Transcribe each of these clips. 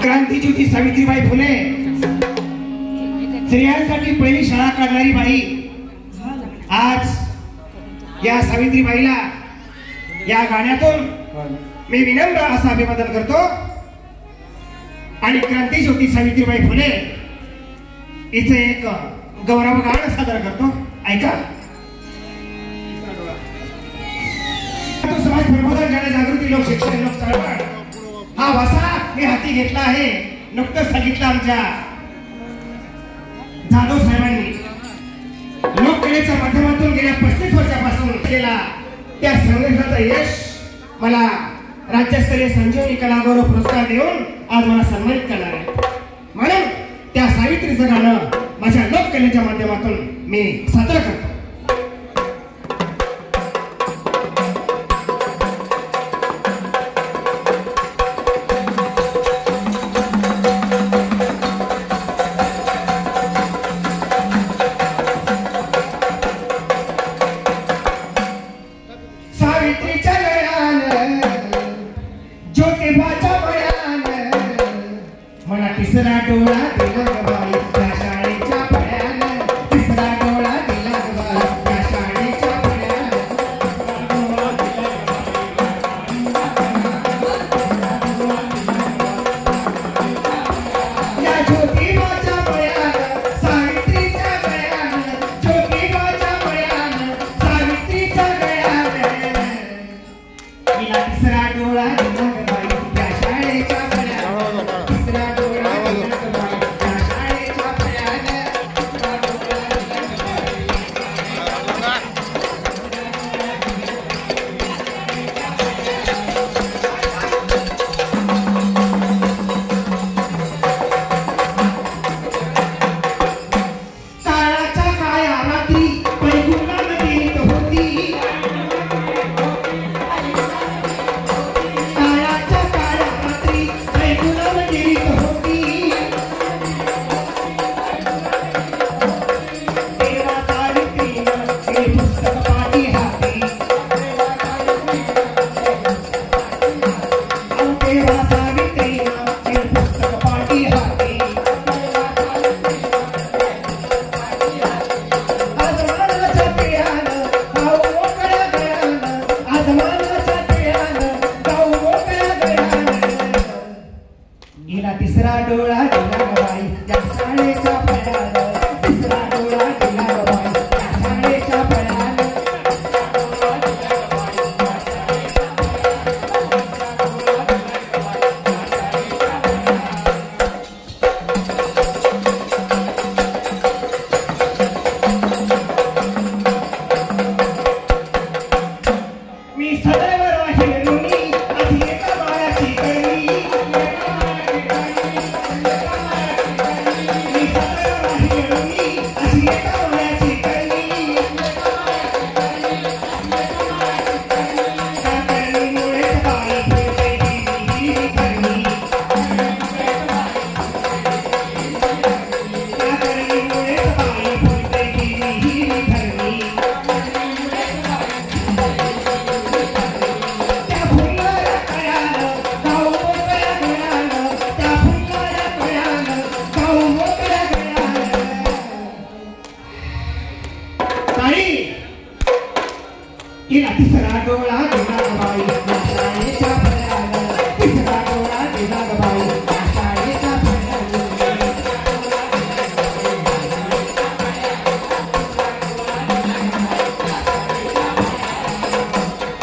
क्रांतीज्योती सावित्रीबाई फुले स्त्रियांसाठी पहिली शाळा काढणारी बाई आज या सावित्रीबाईला या गाण्यातून मी विनम्र असा अभिवादन करतो आणि क्रांतीज्योती सावित्रीबाई फुले इथे एक गौरव गाणं सादर करतो. ऐका. समाज प्रबोधन जनजागृती लोक शिक्षण लोक चळवळ हा वसा मी हाती घेतला आहे. नुकतंच सांगितलं आमच्या जाधव साहेबांनी लोककलेच्या माध्यमातून गेल्या 35 वर्षापासून केलेला त्या संघर्षाचं यश मला राज्यस्तरीय संजीवनी कला गौरव पुरस्कार देऊन आज मला सन्मानित करणार आहे. म्हणून त्या सावित्रीचं गाणं माझ्या लोककलेच्या माध्यमातून मी सादर करतो. तिसरा डोळा दिला गबाई त्या शाळेच्या फळ्यानं. तिसरा डोळा दिला गबाई त्या शाळेच्या फळ्यानं. या ज्योतिबाच्या फळ्यानं सावित्रीच्या गळ्यानं. ज्योतिबाच्या फळ्यानं सावित्रीच्या गळ्यानं. तिला तिसरा डोळा दिला गबाई त्या शाळेच्या फळ्यानं. तिसरा डोळा तिसरा डोळा दिला गबाई त्या शाळेच्या फळ्यानं. तिसरा डोळा दिला गबाई त्या शाळेच्या फळ्यानं. मी सदैव राहील ऋणी अशी एका बाळाची कळी. तिसरा डोळा दिला गबाई त्या शाळेच्या फळ्यानं. तिसरा डोळा दिला गबाई त्या शाळेच्या फळ्यानं.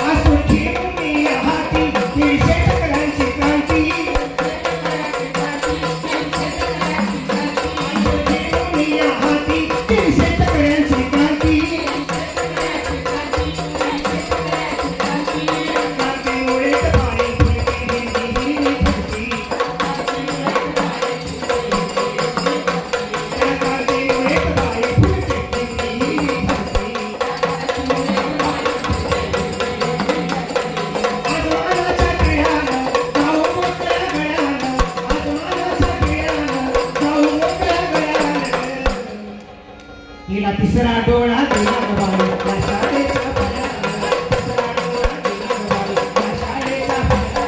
असो घेऊन मी हाती ही शेतकऱ्यांची क्रांती. असो घेऊन मी हाती ही शेतकऱ्यांची क्रांती. हिला तिसरा डोळा दिला गबाई त्या शाळेच्या फळ्यानं. तिसरा डोळा दिला गबाई त्या शाळेच्या फळ्यानं.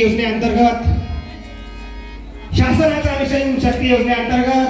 योजनेअंतर्गत शासनाच्या मिशन शक्ती योजनेअंतर्गत